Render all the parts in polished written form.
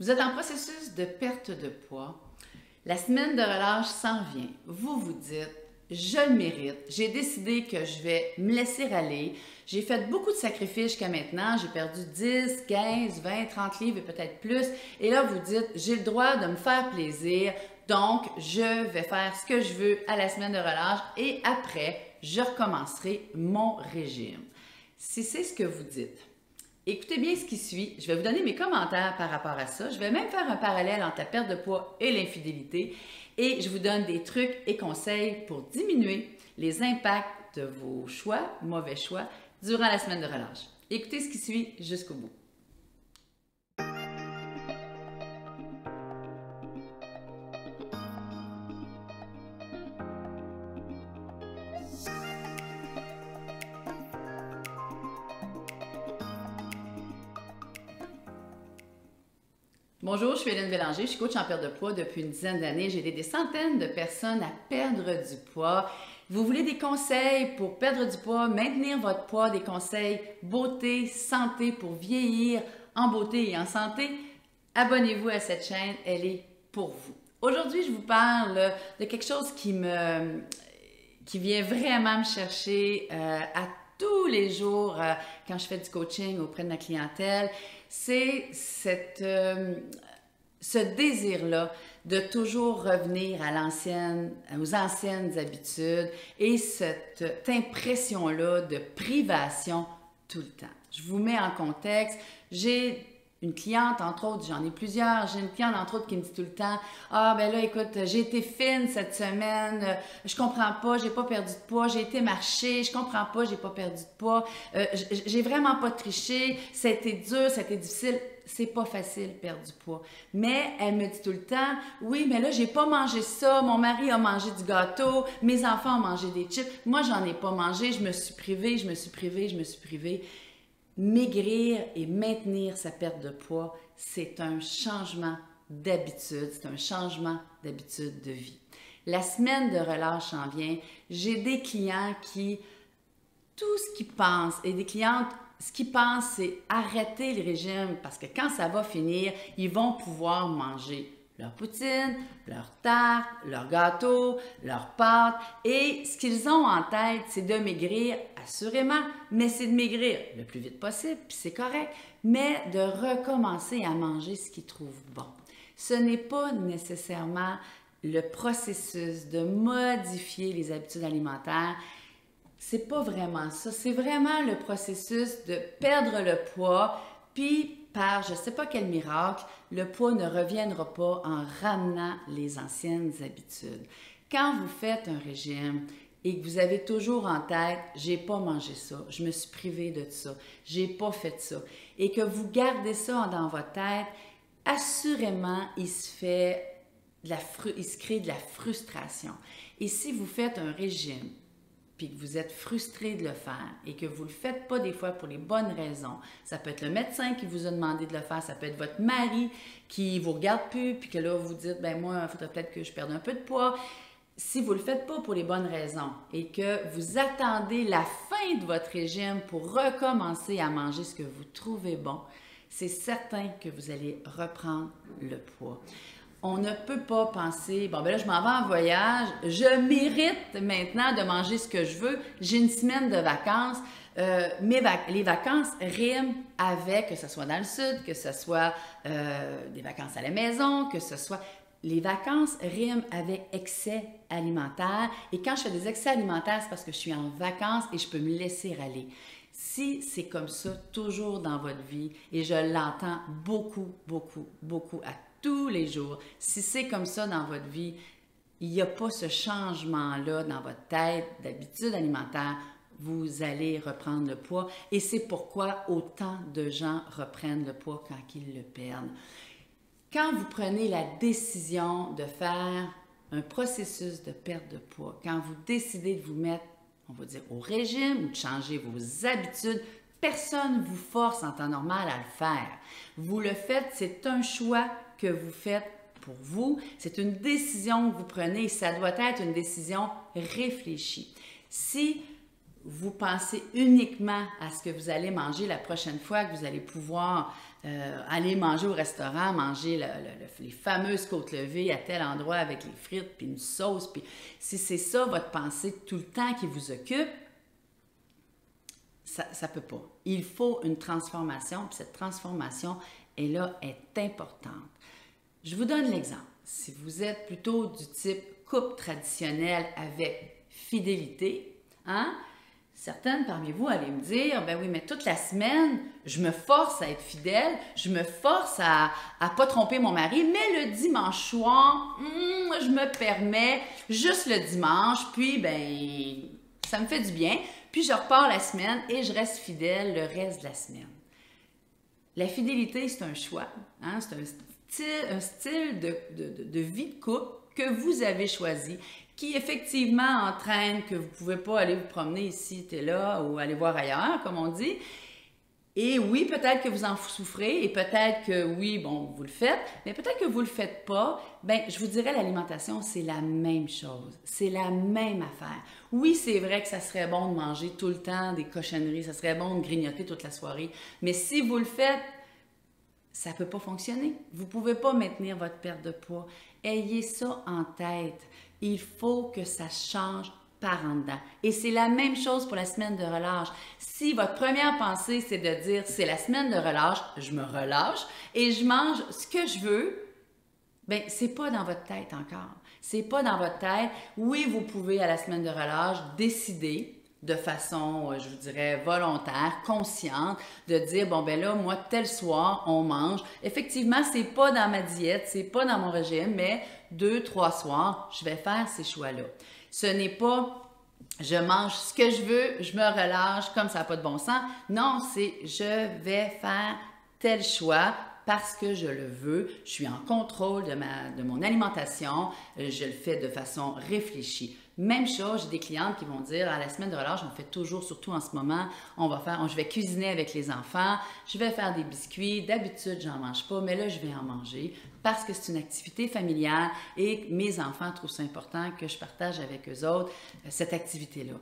Vous êtes en processus de perte de poids. La semaine de relâche s'en vient. Vous vous dites, je le mérite. J'ai décidé que je vais me laisser aller. J'ai fait beaucoup de sacrifices jusqu'à maintenant. J'ai perdu 10, 15, 20, 30 livres et peut-être plus. Et là, vous dites, j'ai le droit de me faire plaisir. Donc, je vais faire ce que je veux à la semaine de relâche et après, je recommencerai mon régime. Si c'est ce que vous dites, écoutez bien ce qui suit. Je vais vous donner mes commentaires par rapport à ça. Je vais même faire un parallèle entre la perte de poids et l'infidélité. Et je vous donne des trucs et conseils pour diminuer les impacts de vos choix, mauvais choix, durant la semaine de relâche. Écoutez ce qui suit jusqu'au bout. Bonjour, je suis Hélène Bélanger, je suis coach en perte de poids depuis une dizaine d'années. J'ai aidé des centaines de personnes à perdre du poids. Vous voulez des conseils pour perdre du poids, maintenir votre poids, des conseils beauté, santé pour vieillir en beauté et en santé? Abonnez-vous à cette chaîne, elle est pour vous. Aujourd'hui, je vous parle de quelque chose qui vient vraiment me chercher à tous les jours quand je fais du coaching auprès de ma clientèle. C'est ce désir-là de toujours revenir aux anciennes habitudes et cette impression-là de privation tout le temps. Je vous mets en contexte. J'ai une cliente, entre autres, j'en ai plusieurs. J'ai une cliente, entre autres, qui me dit tout le temps: ah, ben là, écoute, j'ai été fine cette semaine, je comprends pas, j'ai pas perdu de poids, j'ai été marcher, je comprends pas, j'ai pas perdu de poids, j'ai vraiment pas triché, ça a été dur, ça a été difficile. C'est pas facile perdre du poids. Mais elle me dit tout le temps: oui, mais là, j'ai pas mangé ça, mon mari a mangé du gâteau, mes enfants ont mangé des chips, moi, j'en ai pas mangé, je me suis privée, je me suis privée, je me suis privée. Maigrir et maintenir sa perte de poids, c'est un changement d'habitude, c'est un changement d'habitude de vie. La semaine de relâche en vient. J'ai des clients qui, tout ce qu'ils pensent, et des clientes, ce qu'ils pensent, c'est arrêter le régime parce que quand ça va finir, ils vont pouvoir manger leur poutine, leur tarte, leur gâteau, leur pâte. Et ce qu'ils ont en tête, c'est de maigrir, assurément, mais c'est de maigrir le plus vite possible, puis c'est correct, mais de recommencer à manger ce qu'ils trouvent bon. Ce n'est pas nécessairement le processus de modifier les habitudes alimentaires. C'est pas vraiment ça. C'est vraiment le processus de perdre le poids, puis par je ne sais pas quel miracle, le poids ne reviendra pas en ramenant les anciennes habitudes. Quand vous faites un régime et que vous avez toujours en tête « j'ai pas mangé ça, je me suis privée de ça, j'ai pas fait ça » et que vous gardez ça dans votre tête, assurément, il se crée de la frustration. Et si vous faites un régime, puis que vous êtes frustré de le faire et que vous ne le faites pas des fois pour les bonnes raisons. Ça peut être le médecin qui vous a demandé de le faire, ça peut être votre mari qui ne vous regarde plus, puis que là, vous dites, ben moi, il faudrait peut-être que je perde un peu de poids. Si vous ne le faites pas pour les bonnes raisons et que vous attendez la fin de votre régime pour recommencer à manger ce que vous trouvez bon, c'est certain que vous allez reprendre le poids. On ne peut pas penser, bon ben là je m'en vais en voyage, je mérite maintenant de manger ce que je veux, j'ai une semaine de vacances, les vacances riment avec, que ce soit dans le sud, que ce soit des vacances à la maison, que ce soit... Les vacances riment avec excès alimentaire et quand je fais des excès alimentaires, c'est parce que je suis en vacances et je peux me laisser aller. Si c'est comme ça toujours dans votre vie, et je l'entends beaucoup, beaucoup, beaucoup à tous les jours, si c'est comme ça dans votre vie, il n'y a pas ce changement-là dans votre tête d'habitude alimentaire, vous allez reprendre le poids et c'est pourquoi autant de gens reprennent le poids quand ils le perdent. Quand vous prenez la décision de faire un processus de perte de poids, quand vous décidez de vous mettre, on va dire, au régime ou de changer vos habitudes, personne ne vous force en temps normal à le faire. Vous le faites, c'est un choix que vous faites pour vous. C'est une décision que vous prenez et ça doit être une décision réfléchie. Si vous pensez uniquement à ce que vous allez manger la prochaine fois que vous allez pouvoir aller manger au restaurant, manger les fameuses côtes levées à tel endroit avec les frites, puis une sauce, puis si c'est ça votre pensée tout le temps qui vous occupe, ça ne peut pas. Il faut une transformation, puis cette transformation est importante. Je vous donne l'exemple. Si vous êtes plutôt du type couple traditionnel avec fidélité, hein? Certaines parmi vous allaient me dire, ben oui, mais toute la semaine, je me force à être fidèle, je me force à pas tromper mon mari, mais le dimanche soir, je me permets juste le dimanche, puis ben, ça me fait du bien, puis je repars la semaine et je reste fidèle le reste de la semaine. La fidélité, c'est un choix, hein? C'est un style de vie de couple que vous avez choisi, qui effectivement entraîne que vous ne pouvez pas aller vous promener ici, t'es là, ou aller voir ailleurs, comme on dit. Et oui, peut-être que vous en souffrez, et peut-être que oui, bon, vous le faites, mais peut-être que vous ne le faites pas. Bien, je vous dirais, l'alimentation, c'est la même chose. C'est la même affaire. Oui, c'est vrai que ça serait bon de manger tout le temps des cochonneries, ça serait bon de grignoter toute la soirée, mais si vous le faites, ça ne peut pas fonctionner. Vous ne pouvez pas maintenir votre perte de poids. Ayez ça en tête. Il faut que ça change par en dedans. Et c'est la même chose pour la semaine de relâche. Si votre première pensée, c'est de dire, c'est la semaine de relâche, je me relâche et je mange ce que je veux, bien, c'est pas dans votre tête encore. C'est pas dans votre tête. Oui, vous pouvez, à la semaine de relâche, décider de façon, je vous dirais, volontaire, consciente, de dire, bon, ben là, moi, tel soir, on mange. Effectivement, c'est pas dans ma diète, c'est pas dans mon régime, mais 2, 3 soirs, je vais faire ces choix-là. Ce n'est pas, je mange ce que je veux, je me relâche comme ça n'a pas de bon sens. Non, c'est, je vais faire tel choix parce que je le veux, je suis en contrôle de mon alimentation, je le fais de façon réfléchie. Même chose, j'ai des clientes qui vont dire, à la semaine de relâche, on fait toujours, surtout en ce moment, je vais cuisiner avec les enfants, je vais faire des biscuits, d'habitude, j'en mange pas, mais là, je vais en manger parce que c'est une activité familiale et mes enfants trouvent ça important que je partage avec eux autres cette activité-là.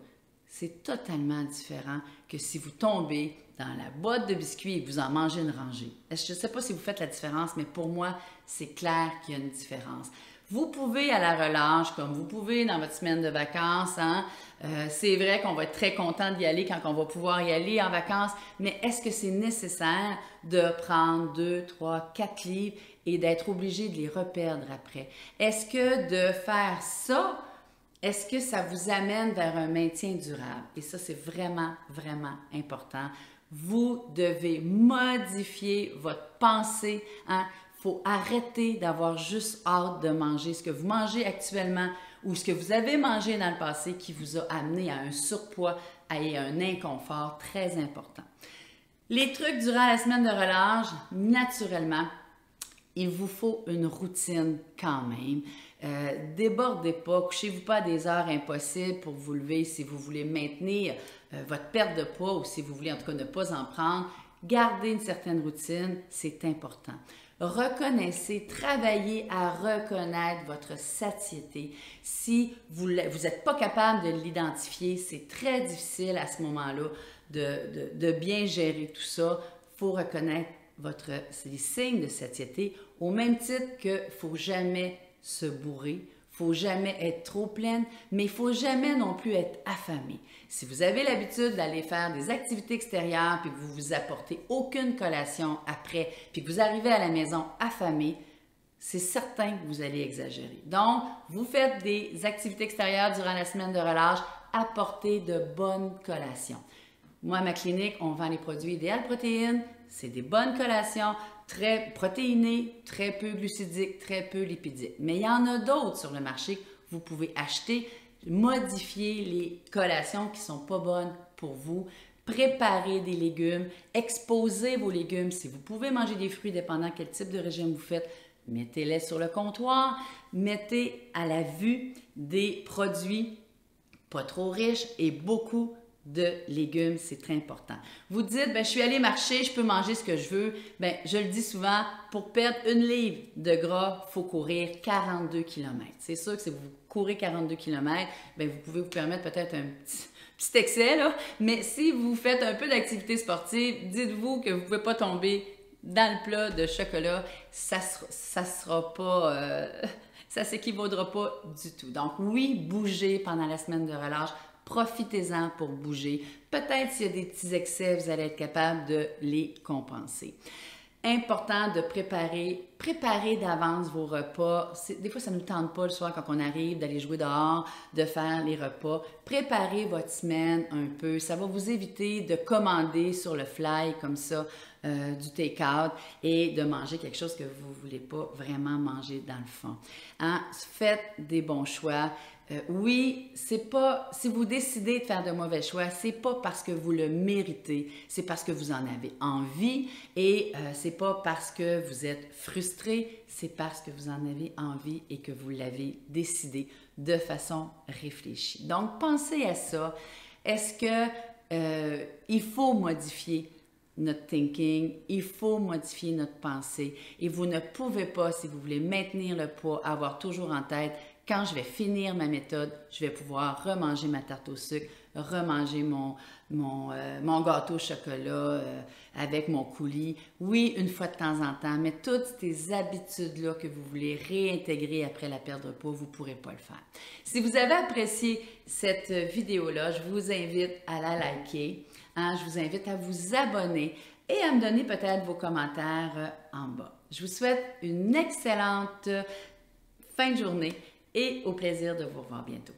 C'est totalement différent que si vous tombez dans la boîte de biscuits et que vous en mangez une rangée. Je ne sais pas si vous faites la différence, mais pour moi, c'est clair qu'il y a une différence. Vous pouvez à la relâche, comme vous pouvez dans votre semaine de vacances, hein? C'est vrai qu'on va être très content d'y aller quand on va pouvoir y aller en vacances, mais est-ce que c'est nécessaire de prendre 2, 3, 4 livres et d'être obligé de les reperdre après? Est-ce que de faire ça, est-ce que ça vous amène vers un maintien durable? Et ça, c'est vraiment, vraiment important. Vous devez modifier votre pensée, hein? Il faut arrêter d'avoir juste hâte de manger ce que vous mangez actuellement ou ce que vous avez mangé dans le passé qui vous a amené à un surpoids et à un inconfort très important. Les trucs durant la semaine de relâche, naturellement, il vous faut une routine quand même. Débordez pas, couchez-vous pas à des heures impossibles pour vous lever si vous voulez maintenir votre perte de poids ou si vous voulez en tout cas ne pas en prendre. Gardez une certaine routine, c'est important. Reconnaissez, travaillez à reconnaître votre satiété. Si vous n'êtes pas capable de l'identifier, c'est très difficile à ce moment-là de bien gérer tout ça. Il faut reconnaître les signes de satiété au même titre qu'il ne faut jamais se bourrer, il ne faut jamais être trop pleine, mais il ne faut jamais non plus être affamé. Si vous avez l'habitude d'aller faire des activités extérieures puis que vous vous apportez aucune collation après, puis que vous arrivez à la maison affamé, c'est certain que vous allez exagérer. Donc, vous faites des activités extérieures durant la semaine de relâche, apportez de bonnes collations. Moi, à ma clinique, on vend les produits Idéal Protéines. C'est des bonnes collations, très protéinées, très peu glucidiques, très peu lipidiques. Mais il y en a d'autres sur le marché que vous pouvez acheter, modifier les collations qui ne sont pas bonnes pour vous, préparer des légumes, exposer vos légumes. Si vous pouvez manger des fruits, dépendant quel type de régime vous faites, mettez-les sur le comptoir, mettez à la vue des produits pas trop riches et beaucoup de légumes, c'est très important. Vous dites, je suis allé marcher, je peux manger ce que je veux. Je le dis souvent, pour perdre 1 livre de gras, il faut courir 42 km. C'est sûr que si vous courez 42 km, vous pouvez vous permettre peut-être petit excès, là. Mais si vous faites un peu d'activité sportive, dites-vous que vous ne pouvez pas tomber dans le plat de chocolat. Ça sera pas... ça s'équivaudra pas du tout. Donc oui, bougez pendant la semaine de relâche. Profitez-en pour bouger. Peut-être s'il y a des petits excès, vous allez être capable de les compenser. Important de préparer d'avance vos repas. Des fois, ça ne nous tente pas le soir quand on arrive d'aller jouer dehors, de faire les repas. Préparez votre semaine un peu. Ça va vous éviter de commander sur le fly comme ça du take-out et de manger quelque chose que vous ne voulez pas vraiment manger dans le fond. Hein? Faites des bons choix. Oui, c'est pas, si vous décidez de faire de mauvais choix, c'est pas parce que vous le méritez, c'est parce que vous en avez envie et c'est pas parce que vous êtes frustré, c'est parce que vous en avez envie et que vous l'avez décidé de façon réfléchie. Donc, pensez à ça. Est-ce que il faut modifier notre thinking, il faut modifier notre pensée et vous ne pouvez pas, si vous voulez maintenir le poids, avoir toujours en tête quand je vais finir ma méthode, je vais pouvoir remanger ma tarte au sucre, remanger mon gâteau au chocolat avec mon coulis. Oui, une fois de temps en temps, mais toutes ces habitudes-là que vous voulez réintégrer après la perte de poids, vous ne pourrez pas le faire. Si vous avez apprécié cette vidéo-là, je vous invite à la liker. Hein, je vous invite à vous abonner et à me donner peut-être vos commentaires en bas. Je vous souhaite une excellente fin de journée et au plaisir de vous revoir bientôt.